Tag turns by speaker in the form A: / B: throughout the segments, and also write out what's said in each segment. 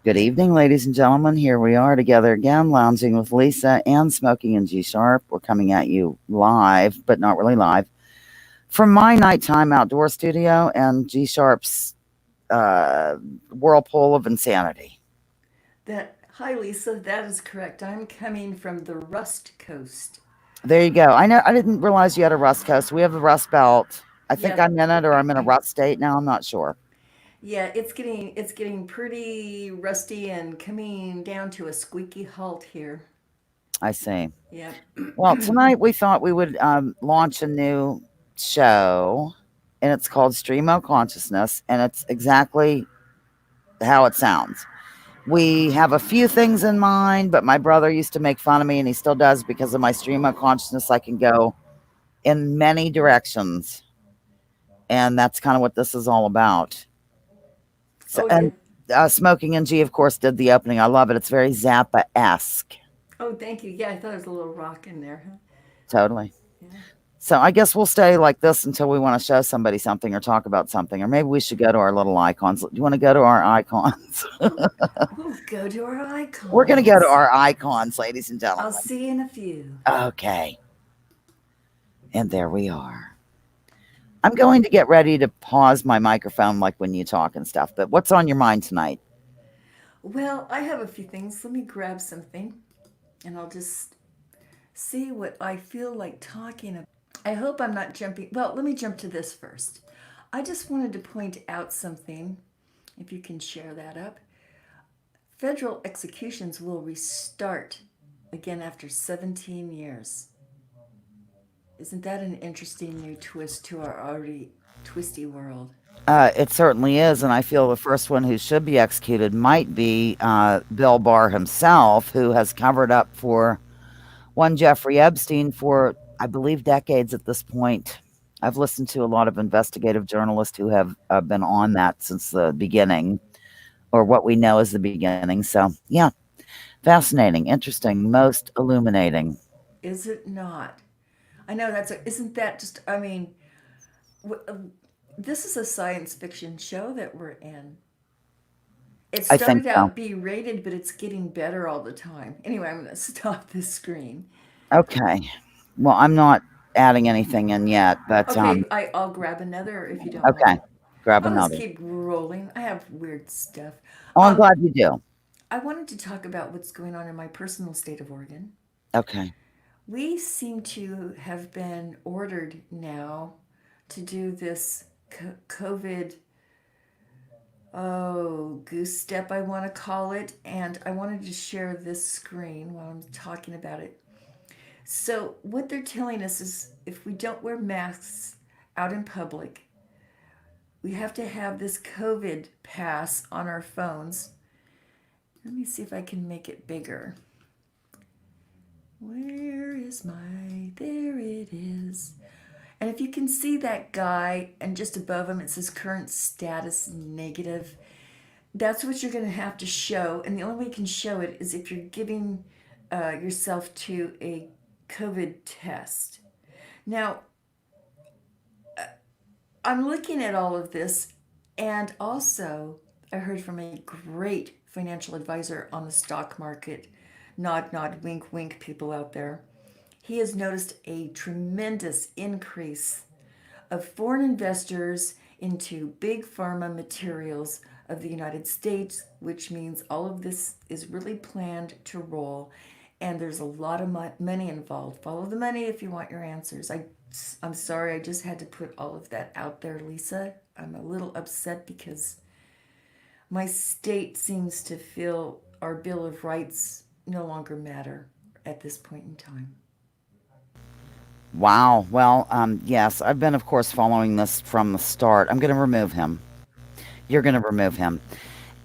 A: Good evening, ladies and gentlemen. Here we are together again, lounging with Lisa and Smoking in G Sharp. We're coming at you live, but not really live, from my nighttime outdoor studio and G Sharp's whirlpool of insanity.
B: Hi Lisa, that is correct. I'm coming from the Rust Coast.
A: There you go. I know. I didn't realize you had a Rust Coast. We have the Rust Belt. I think
B: Yeah,
A: I'm in it, or I'm in a Rust state now. I'm not sure.
B: yeah, it's getting pretty rusty and coming down to a squeaky halt here.
A: I see.
B: Yeah.
A: Well, tonight we thought we would launch a new show, and it's called Stream of Consciousness, and it's exactly how it sounds. We have a few things in mind, but my brother used to make fun of me, and he still does because of my stream of consciousness. I can go in many directions, and that's kind of what this is all about. So,
B: Oh yeah.
A: and Smoking and G, of course, did the opening. I love it. It's very Zappa esque.
B: Oh, thank you. Yeah, I thought there was a little rock in there. Huh?
A: Totally.
B: Yeah.
A: So I guess we'll stay like this until we want to show somebody something or talk about something, or maybe we should go to our little icons. Do you want to go to our icons?
B: We'll go to our
A: We're going to go to
B: icons.
A: our icons, ladies and
B: I'll
A: gentlemen.
B: see you in a few.
A: Okay. And there we are. I'm going to get ready to pause my microphone like when you talk and stuff, but what's on your mind tonight?
B: Well, I have a few things. Let me grab something and I'll just see what I feel like talking about. I hope I'm not jumping. Well, let me jump to this first. I just wanted to point out something, if you can share that up. Federal executions will restart again after 17 years. Isn't that an interesting new twist to our already twisty world?
A: It certainly is, and I feel the first one who should be executed might be Bill Barr himself, who has covered up for one Jeffrey Epstein for, I believe, decades at this point. I've listened to a lot of investigative journalists who have been on that since the beginning, or what we know as the beginning. So, yeah, fascinating, interesting, most illuminating.
B: Is it not? I know isn't that just, I mean, this is a science fiction show that we're in. It
A: I think
B: started
A: so.
B: out B rated, but it's getting better all the time. Anyway, I'm going to stop this screen.
A: Okay. Well, I'm not adding anything in yet, but
B: I'll grab another if you don't
A: okay.
B: mind.
A: Grab
B: I'll just
A: another.
B: keep rolling. I have weird stuff.
A: Oh, I'm
B: Um,
A: glad you do.
B: I wanted to talk about what's going on in my personal state of Oregon.
A: Okay.
B: We seem to have been ordered now to do this COVID, goose step, I want to call it. And I wanted to share this screen while I'm talking about it. So, what they're telling us is if we don't wear masks out in public, we have to have this COVID pass on our phones. Let me see if I can make it bigger. Where is my. There it is. And if you can see that guy, and just above him it says current status negative, that's what you're going to have to show. And the only way you can show it is if you're giving yourself to a COVID test. Now, I'm looking at all of this, and also I heard from a great financial advisor on the stock market. Nod, nod, wink, wink, people out there. He has noticed a tremendous increase of foreign investors into big pharma materials of the United States, which means all of this is really planned to roll. And there's a lot of money involved. Follow the money if you want your answers. I'm sorry, I just had to put all of that out there, Lisa. I'm a little upset because my state seems to feel our Bill of Rights no longer matter at this point in time.
A: Wow. Well, yes, I've been, of course, following this from the start. I'm going to remove him. You're going to remove him.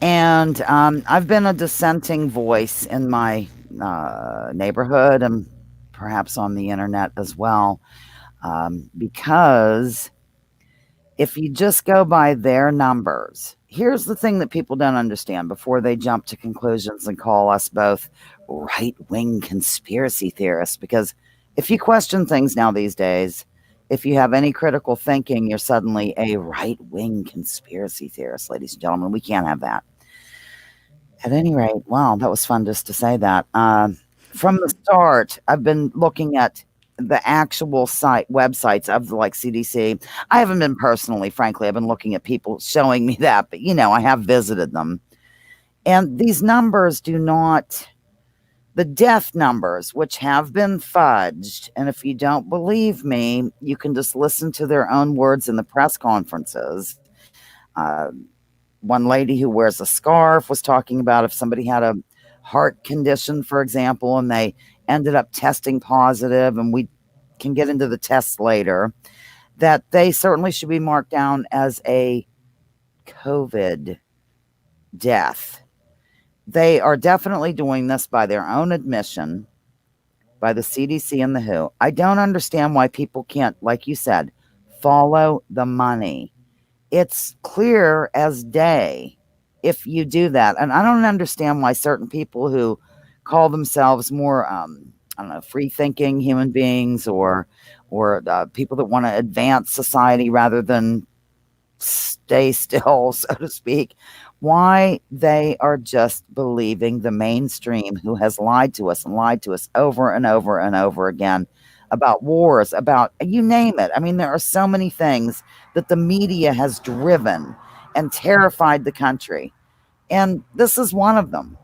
A: And I've been a dissenting voice in my neighborhood and perhaps on the internet as well, because if you just go by their numbers, here's the thing that people don't understand before they jump to conclusions and call us both right wing conspiracy theorists. Because if you question things now these days, if you have any critical thinking, you're suddenly a right wing conspiracy theorist, ladies and gentlemen. We can't have that. At any rate, wow, that was fun just to say that. From the start, I've been looking at the actual websites of the like CDC. I haven't been personally, frankly. I've been looking at people showing me that, but I have visited them. And these numbers do not, the death numbers, which have been fudged, and if you don't believe me, you can just listen to their own words in the press conferences. Uh, One lady who wears a scarf was talking about if somebody had a heart condition, for example, and they ended up testing positive, and we can get into the tests later, that they certainly should be marked down as a COVID death. They are definitely doing this by their own admission, by the CDC and the WHO. I don't understand why people can't, like you said, follow the money. It's clear as day if you do that. And I don't understand why certain people who call themselves more, I don't know, free thinking human beings, or people that want to advance society rather than stay still, so to speak, why they are just believing the mainstream who has lied to us and lied to us over and over and over again about wars, about you name it. I mean, there are so many things that the media has driven and terrified the country. And this is one of them.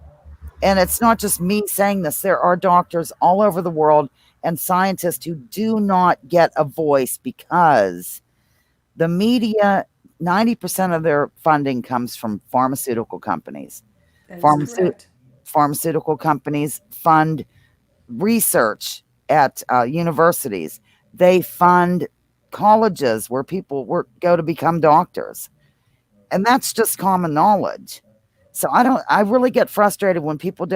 A: And it's not just me saying this, there are doctors all over the world and scientists who do not get a voice because the media, 90% of their funding comes from pharmaceutical companies.
B: That is
A: Pharmaceut-
B: correct.
A: Pharmaceutical companies fund research at universities. They fund colleges where people go to become doctors. And that's just common knowledge. So I really get frustrated when people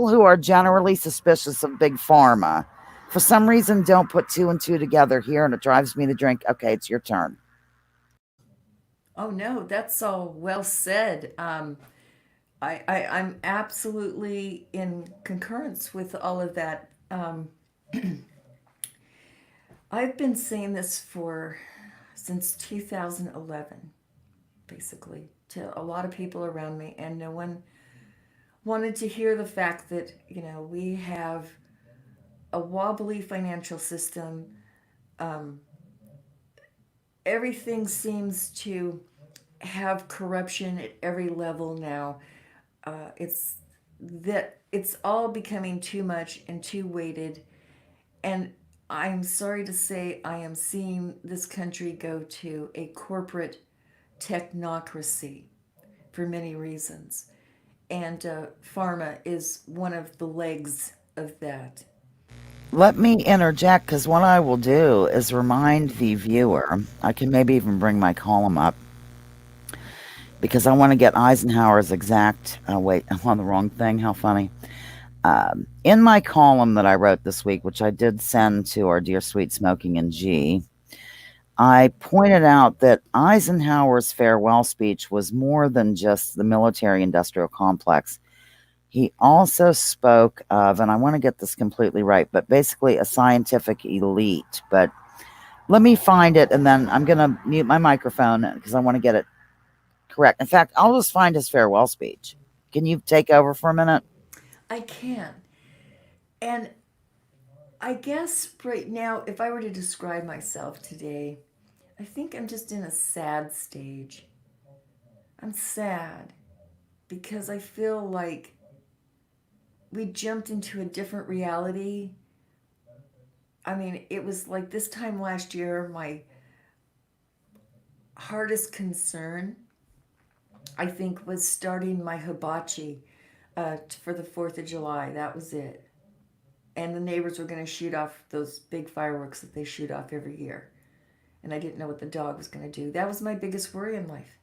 A: who are generally suspicious of big pharma for some reason don't put two and two together here, and it drives me to drink. Okay, it's your turn.
B: Oh no, that's all well said. I'm absolutely in concurrence with all of that. I've been saying this for since 2011, basically, to a lot of people around me, and no one wanted to hear the fact that, we have a wobbly financial system. Um, Everything seems to have corruption at every level now. It's that it's all becoming too much and too weighted. And I'm sorry to say, I am seeing this country go to a corporate technocracy for many reasons. And pharma is one of the legs of that.
A: Let me interject because what I will do is remind the viewer. I can maybe even bring my column up because I want to get Eisenhower's exact. Wait, I'm on the wrong thing. How funny. In my column that I wrote this week, which I did send to our dear sweet Smoking and G, I pointed out that Eisenhower's farewell speech was more than just the military industrial complex. He also spoke of, and I want to get this completely right, but basically a scientific elite. But let me find it, and then I'm going to mute my microphone because I want to get it correct. In fact, I'll just find his farewell speech. Can you take over for a minute?
B: I can. And I guess right now, if I were to describe myself today, I think I'm just in a sad stage. I'm sad because I feel like we jumped into a different reality. I mean, it was like this time last year, my hardest concern, I think, was starting my hibachi for the 4th of July. That was it. And the neighbors were going to shoot off those big fireworks that they shoot off every year. And I didn't know what the dog was going to do. That was my biggest worry in life.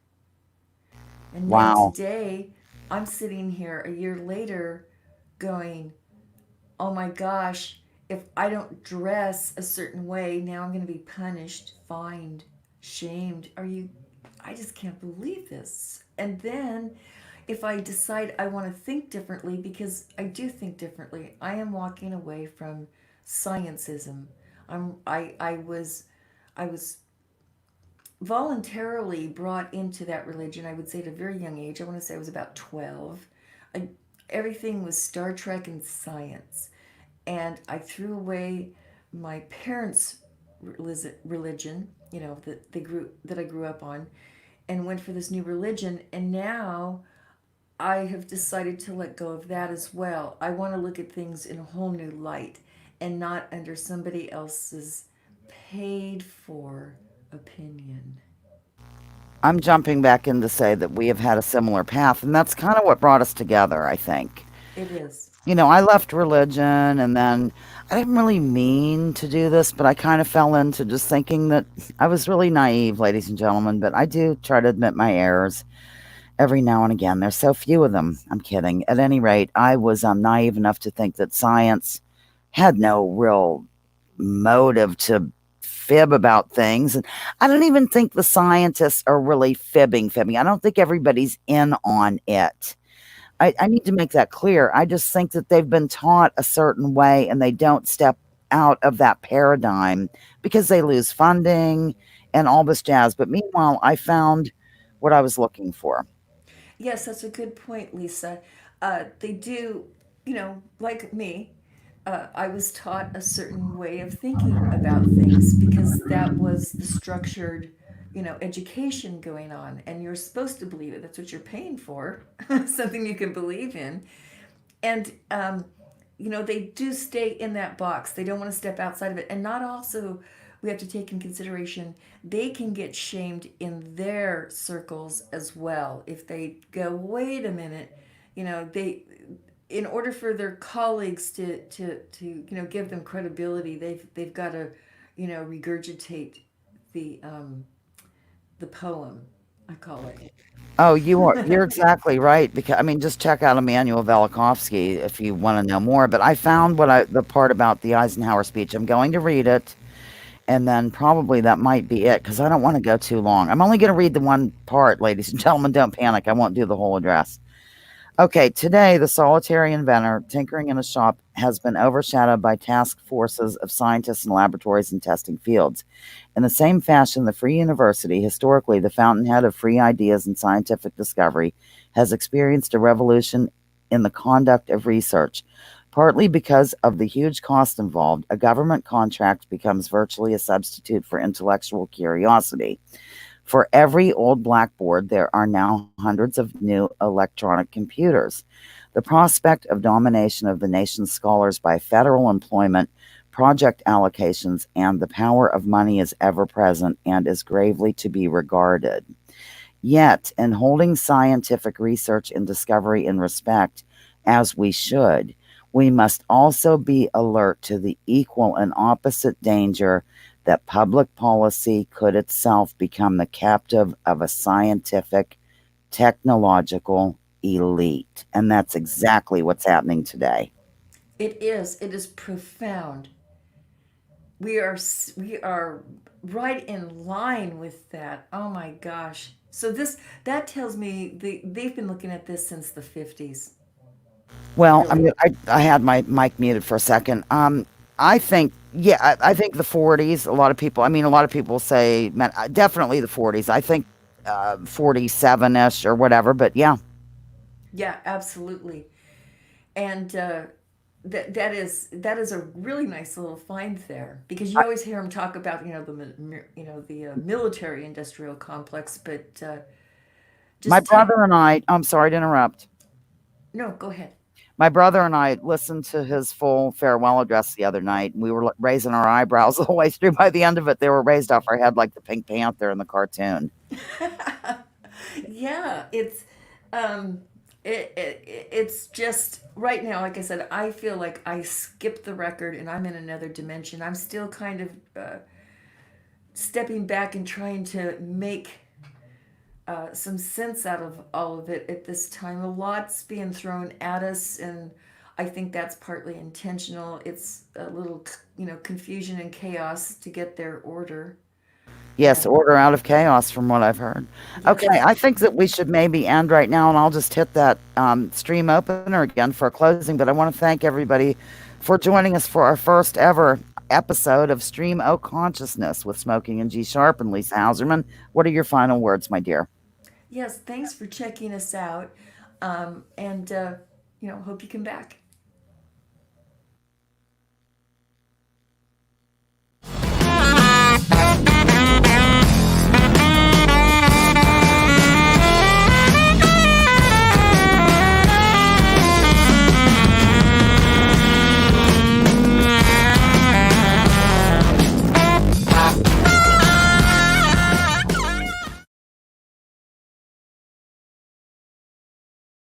B: And now
A: Wow.
B: today, I'm sitting here a year later going, oh my gosh, if I don't dress a certain way, now I'm going to be punished, fined, shamed. I just can't believe this. And then if I decide I want to think differently, because I do think differently, I am walking away from sciencism. I was voluntarily brought into that religion, I would say, at a very young age. I want to say I was about 12. I, everything was Star Trek and science. And I threw away my parents' religion, that I grew up on, and went for this new religion. And now I have decided to let go of that as well. I want to look at things in a whole new light and not under somebody else's paid for opinion.
A: I'm jumping back in to say that we have had a similar path, and that's kind of what brought us together, I think.
B: It is.
A: I left religion and then I didn't really mean to do this, but I kind of fell into just thinking that I was really naive, ladies and gentlemen. But I do try to admit my errors every now and again. There's so few of them. I'm kidding. At any rate, I was naive enough to think that science had no real motive to fib about things. And I don't even think the scientists are really fibbing. I don't think everybody's in on it. I need to make that clear. I just think that they've been taught a certain way and they don't step out of that paradigm because they lose funding and all this jazz. But meanwhile, I found what I was looking for.
B: Yes, that's a good point, Lisa. They do, like me, I was taught a certain way of thinking about things because that was the structured, education going on. And you're supposed to believe it. That's what you're paying for, something you can believe in. And they do stay in that box. They don't want to step outside of it. And not also, we have to take in consideration, they can get shamed in their circles as well. If they go, wait a minute, they, in order for their colleagues to give them credibility, they've got to, regurgitate the, um, the poem, I call it.
A: Oh, you're exactly right. Because I mean, just check out Immanuel Velikovsky if you want to know more. But I found the part about the Eisenhower speech. I'm going to read it, and then probably that might be it because I don't want to go too long. I'm only going to read the one part, ladies and gentlemen. Don't panic. I won't do the whole address. Okay, today the solitary inventor tinkering in a shop has been overshadowed by task forces of scientists in laboratories and testing fields. In the same fashion, the Free University, historically the fountainhead of free ideas and scientific discovery, has experienced a revolution in the conduct of research. Partly because of the huge cost involved, a government contract becomes virtually a substitute for intellectual curiosity. For every old blackboard, there are now hundreds of new electronic computers. The prospect of domination of the nation's scholars by federal employment, project allocations, and the power of money is ever present and is gravely to be regarded. Yet, in holding scientific research and discovery in respect, as we should, we must also be alert to the equal and opposite danger that public policy could itself become the captive of a scientific, technological elite. And that's exactly what's happening today.
B: It is. It is profound. We are right in line with that. Oh my gosh. So that tells me they've been looking at this since the 50s.
A: Well, I
B: Really.
A: mean, I had my mic muted for a second. I think, yeah, I think the 40s. A lot of people say, man, definitely the 40s. I think 47 ish or whatever. But yeah,
B: Yeah, absolutely. And that is a really nice little find there because you
A: I,
B: always hear them talk about the military industrial complex, but
A: my
B: just take
A: brother and I'm sorry to interrupt.
B: no, go ahead.
A: My brother and I listened to his full farewell address the other night, and we were raising our eyebrows the whole way through. By the end of it, they were raised off our head like the Pink Panther in the cartoon.
B: Yeah, um it's just right now, like I said, I feel like I skipped the record and I'm in another dimension. I'm still kind of stepping back and trying to make some sense out of all of it at this time. A lot's being thrown at us, and I think that's partly intentional. It's a little, confusion and chaos to get their order.
A: Yes,
B: And
A: order out of chaos, from what I've heard. Okay,
B: yes,
A: I think that we should maybe end right now, and I'll just hit that stream opener again for a closing. But I want to thank everybody for joining us for our first ever episode of Stream O Consciousness with Smoking and G Sharp and Lisa Hauserman. What are your final words, my dear?
B: yes, thanks for checking us out. And hope you come back.